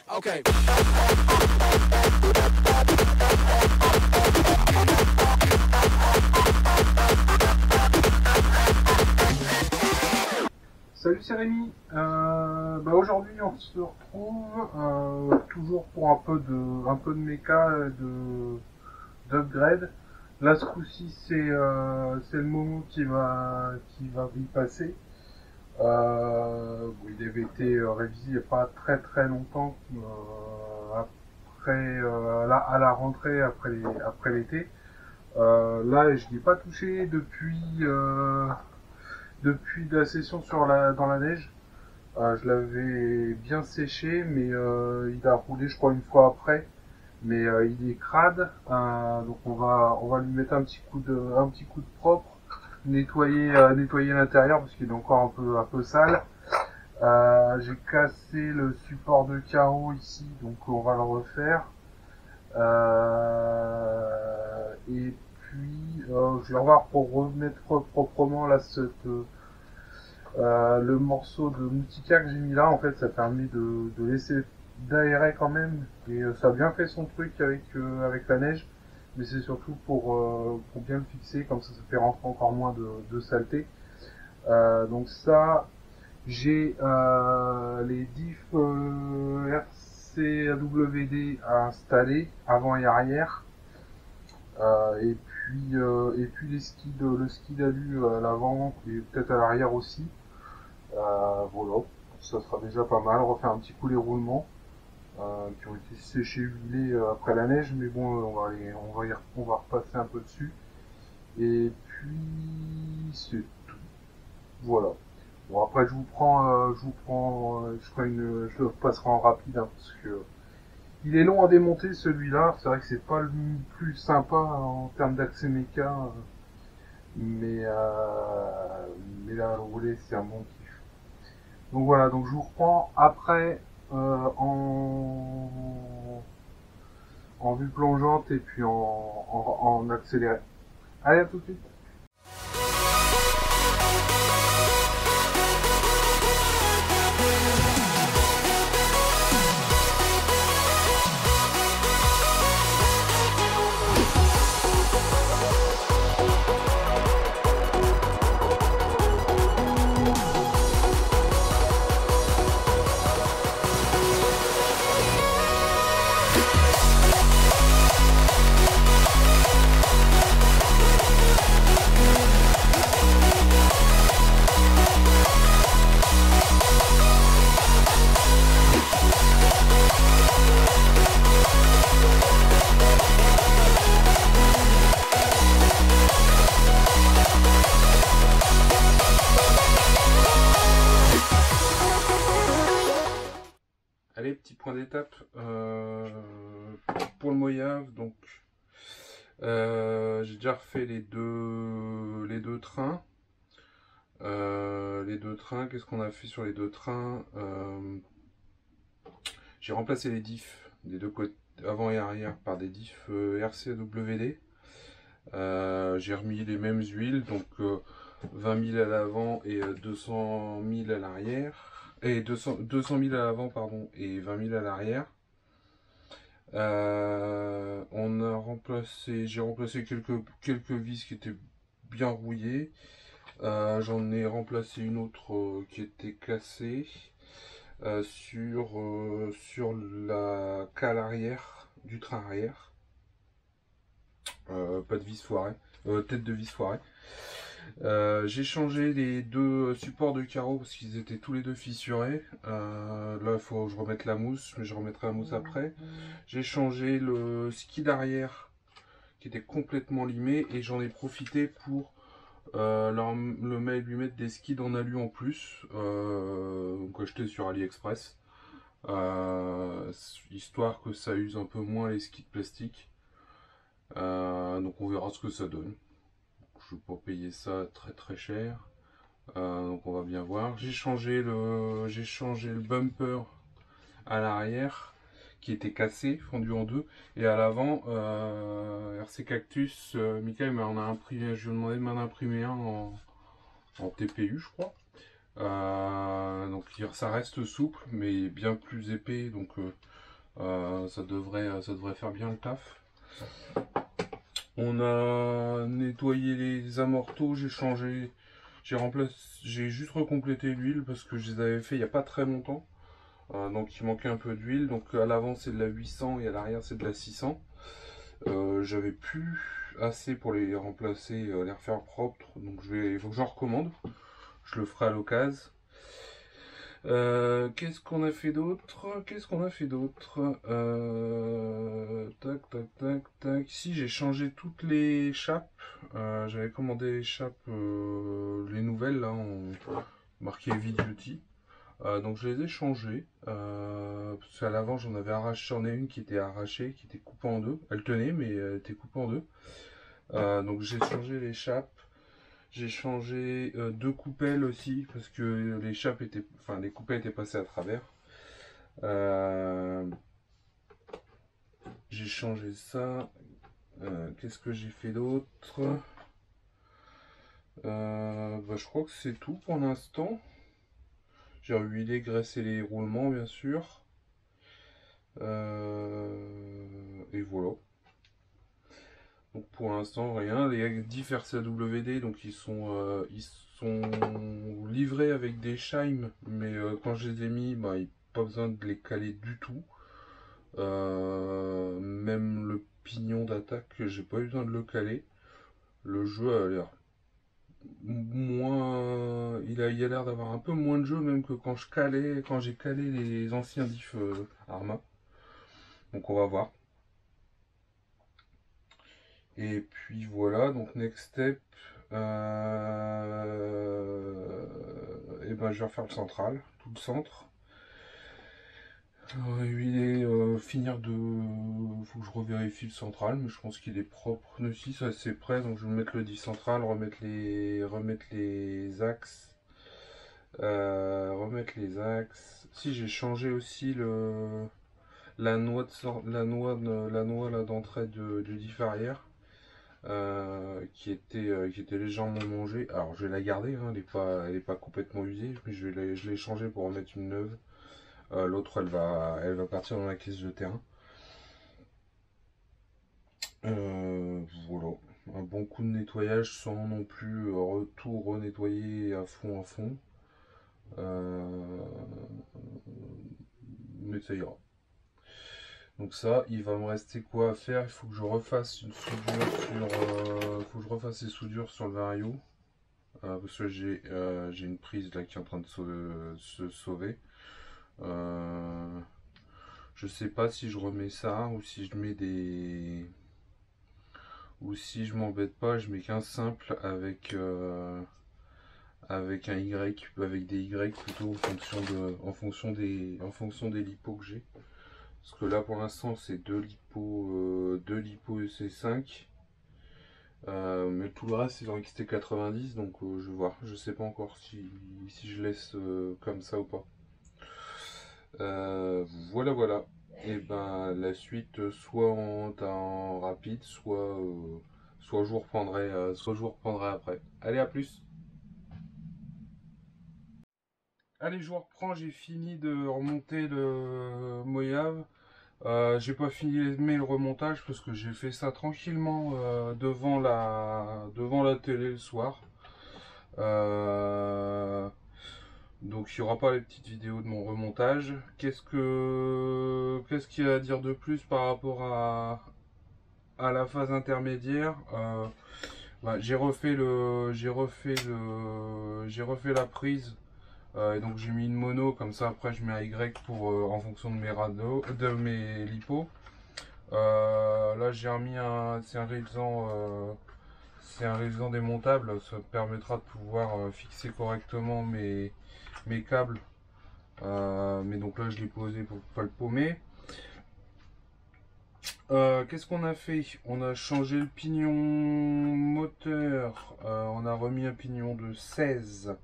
Okay. Salut, c'est Rémi. Aujourd'hui on se retrouve toujours pour un peu de méca, d'upgrade. Là ce coup-ci c'est le Momo qui va y passer. Il avait été révisé il n'y a pas très longtemps, à la rentrée après l'été. Là je n'y ai pas touché depuis la session dans la neige. Je l'avais bien séché, mais il a roulé, je crois, une fois après. Mais il est crade, donc on va lui mettre un petit coup de propre, nettoyer l'intérieur parce qu'il est encore un peu sale. J'ai cassé le support de carreau ici, donc on va le refaire. Et puis je vais revoir pour remettre proprement là le morceau de Moutika que j'ai mis là. En fait, ça permet de laisser d'aérer quand même, et ça a bien fait son truc avec la neige, mais c'est surtout pour bien le fixer, comme ça fait rentrer encore moins de saleté. Donc ça, j'ai les diffs RCWD à installer avant et arrière, et puis le ski d'alu à l'avant et peut-être à l'arrière aussi. Voilà, ça sera déjà pas mal. Refaire un petit coup les roulements qui ont été séchés, huilés après la neige, mais bon, on va repasser un peu dessus. Et puis c'est tout. Voilà. Bon, après je le passerai en rapide, hein, parce que il est long à démonter celui-là. C'est vrai que c'est pas le plus sympa en termes d'accès méca, mais là à le rouler c'est un bon kiff. Donc voilà, donc je vous reprends après en vue plongeante et puis en accéléré. Allez, à tout de suite. Allez, petit point d'étape pour le Mojave. Donc, j'ai déjà refait les deux trains. Qu'est-ce qu'on a fait sur les deux trains? J'ai remplacé les diffs des deux côtés, avant et arrière, par des diffs RCWD. J'ai remis les mêmes huiles, donc 20 000 à l'avant et 200 000 à l'arrière. Et 200 000 à l'avant, pardon, et 20 000 à l'arrière. J'ai remplacé quelques vis qui étaient bien rouillées. J'en ai remplacé une autre qui était cassée sur la cale arrière du train arrière. Pas de vis foirée, tête de vis foirée. J'ai changé les deux supports de carreaux parce qu'ils étaient tous les deux fissurés. Là, il faut que je remette la mousse, mais je remettrai la mousse après. J'ai changé le ski d'arrière qui était complètement limé, et j'en ai profité pour lui mettre des skis en alu en plus, donc acheté sur AliExpress, histoire que ça use un peu moins les skis de plastique. Donc on verra ce que ça donne. Je ne vais pas payer ça très cher. Donc on va bien voir. J'ai changé le bumper à l'arrière qui était cassé, fendu en deux, et à l'avant RC Cactus, Michael m'en a imprimé, je lui ai demandé de m'en imprimer un en TPU, je crois. Donc ça reste souple, mais bien plus épais, donc ça devrait faire bien le taf. On a nettoyé les amortos, j'ai juste recomplété l'huile parce que je les avais fait il n'y a pas très longtemps. Donc il manquait un peu d'huile. Donc à l'avant c'est de la 800 et à l'arrière c'est de la 600. J'avais plus assez pour les remplacer, les refaire propres. Donc il faut que j'en recommande. Je le ferai à l'occasion. Qu'est-ce qu'on a fait d'autre? Tac, tac, tac, tac. Si, j'ai changé toutes les chapes. J'avais commandé les chapes, les nouvelles, là, marqué V-Duty. Donc je les ai changées. Parce qu'à l'avant, j'en ai une qui était arrachée, qui était coupée en deux. Elle tenait, mais elle était coupée en deux. Donc j'ai changé les chapes. J'ai changé deux coupelles aussi parce que les coupelles étaient passées à travers. J'ai changé ça. Qu'est-ce que j'ai fait d'autre? Je crois que c'est tout pour l'instant. J'ai huilé, graissé les roulements bien sûr. Et voilà. Donc pour l'instant rien. Les diff RCWD, donc ils sont livrés avec des shimes, mais quand je les ai mis, il n'y a pas besoin de les caler du tout. Même le pignon d'attaque, j'ai pas eu besoin de le caler. Le jeu a l'air moins, il a l'air d'avoir un peu moins de jeu même que quand j'ai calé les anciens diff Arma. Donc on va voir. Et puis voilà, donc next step, et ben je vais refaire le central, tout le centre. Finir de, faut que je revérifie le central, mais je pense qu'il est propre. Si, ça c'est prêt, donc je vais mettre le dit central, remettre les axes, Si, j'ai changé aussi la noix là d'entrée du diff arrière. Qui était légèrement mangée. Alors je vais la garder, hein, elle est pas complètement usée, mais je l'ai changée pour remettre une neuve. L'autre elle va partir dans la caisse de terrain. Voilà, un bon coup de nettoyage sans non plus tout renettoyer à fond. Mais ça ira. Donc ça, il va me rester quoi à faire? Il faut que je refasse une soudure faut que je refasse les soudures sur le vario. Parce que j'ai une prise là qui est en train de se sauver. Je sais pas si je remets ça ou si je mets des... Ou si je m'embête pas, je mets qu'un simple avec un Y, avec des Y plutôt en fonction des lipos que j'ai. Parce que là pour l'instant c'est deux lipos EC5. Mais tout le reste c'est en XT90, donc je vais voir. Je sais pas encore si je laisse comme ça ou pas. Voilà. Et ben la suite, soit en rapide, soit je vous reprendrai après. Allez, à plus. Allez, je vous reprends. J'ai fini de remonter le Mojave. J'ai pas fini le remontage parce que j'ai fait ça tranquillement devant la télé le soir. Donc il n'y aura pas les petites vidéos de mon remontage. Qu'est-ce qu'il y a à dire de plus par rapport à la phase intermédiaire? J'ai refait la prise. Et donc j'ai mis une mono, comme ça après je mets un Y pour en fonction de mes lipos. Là j'ai remis c'est un réalisant démontable, ça me permettra de pouvoir fixer correctement mes câbles. Mais donc là je l'ai posé pour pas le paumer. Qu'est-ce qu'on a fait? On a changé le pignon moteur, on a remis un pignon de 16.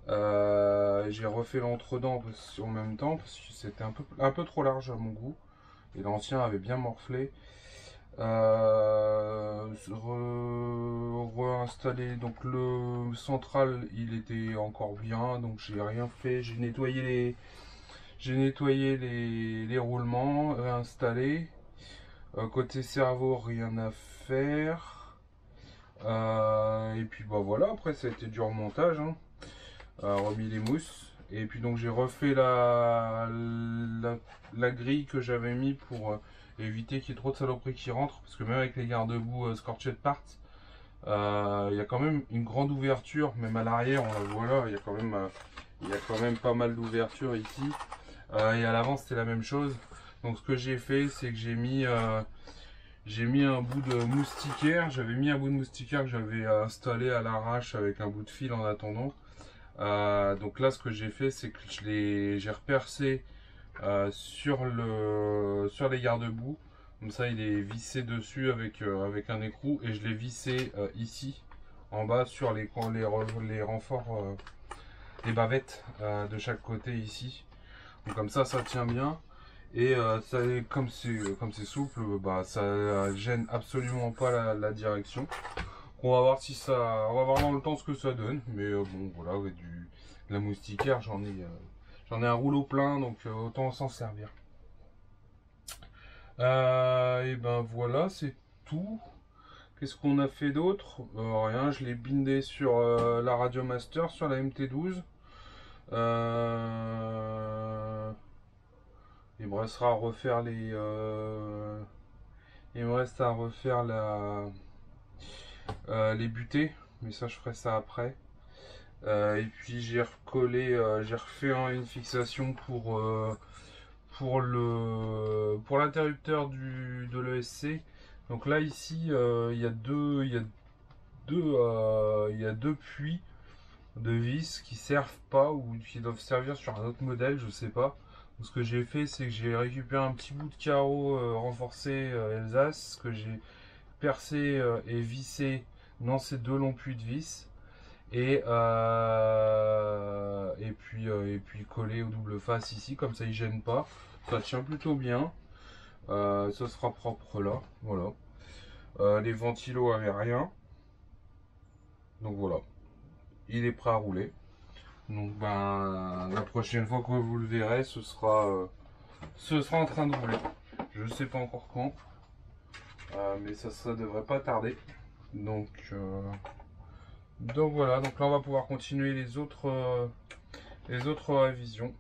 J'ai refait l'entredent en même temps parce que c'était un peu trop large à mon goût et l'ancien avait bien morflé. Réinstaller donc le central, il était encore bien, donc j'ai rien fait. J'ai nettoyé les roulements, réinstallé. Côté cerveau, rien à faire. Et puis bah voilà, après ça a été du remontage, hein. Remis les mousses. Et puis donc j'ai refait la grille que j'avais mis pour éviter qu'il y ait trop de saloperies qui rentrent. Parce que même avec les garde-boue Scorched Parts, il y a quand même une grande ouverture, même à l'arrière, on la voit là, il y a quand même pas mal d'ouverture ici. Et à l'avant c'était la même chose. Donc ce que j'ai fait, c'est que j'ai mis un bout de moustiquaire. J'avais mis un bout de moustiquaire que j'avais installé à l'arrache avec un bout de fil en attendant. Donc là, ce que j'ai fait, c'est que j'ai repercé sur les garde-boux. Comme ça, il est vissé dessus avec un écrou et je l'ai vissé ici en bas sur les renforts, les bavettes de chaque côté ici. Donc comme ça tient bien. Et comme c'est souple, bah ça gêne absolument pas la direction. On va voir on va voir dans le temps ce que ça donne. Mais bon, voilà, avec de la moustiquaire, j'en ai un rouleau plein, donc autant s'en servir. Et ben voilà, c'est tout. Qu'est-ce qu'on a fait d'autre? Rien, je l'ai bindé sur la Radiomaster, sur la MT12. Il me restera à refaire il me reste à refaire les butées, mais ça je ferai ça après. Et puis j'ai recollé, j'ai refait une fixation pour l'interrupteur de l'ESC. Donc là ici il y a deux puits de vis qui servent pas ou qui doivent servir sur un autre modèle, je sais pas. Donc, ce que j'ai fait, c'est que j'ai récupéré un petit bout de carreau renforcé Alsace que j'ai percé et vissé dans ces deux longs puits de vis et puis collé au double face ici, comme ça il gêne pas. Ça tient plutôt bien. Ça sera propre là, voilà. Les ventilos avaient rien, donc voilà. Il est prêt à rouler. Donc ben la prochaine fois que vous le verrez, ce sera en train de rouler. Je sais pas encore quand, mais ça devrait pas tarder. Donc voilà, donc là on va pouvoir continuer les autres révisions.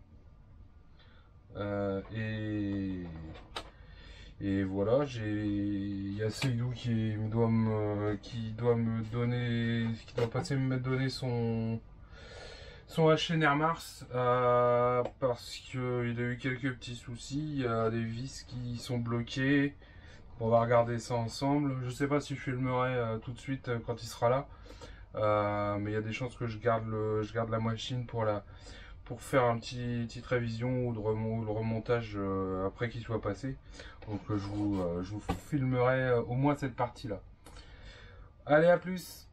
Et voilà, il y a Seydou qui doit passer me donner son HNR Mars parce qu'il a eu quelques petits soucis. Il y a des vis qui sont bloquées. On va regarder ça ensemble. Je sais pas si je filmerai tout de suite quand il sera là, mais il y a des chances que je garde la machine pour faire petite révision ou le remontage après qu'il soit passé. Donc je vous filmerai au moins cette partie là. Allez, à plus.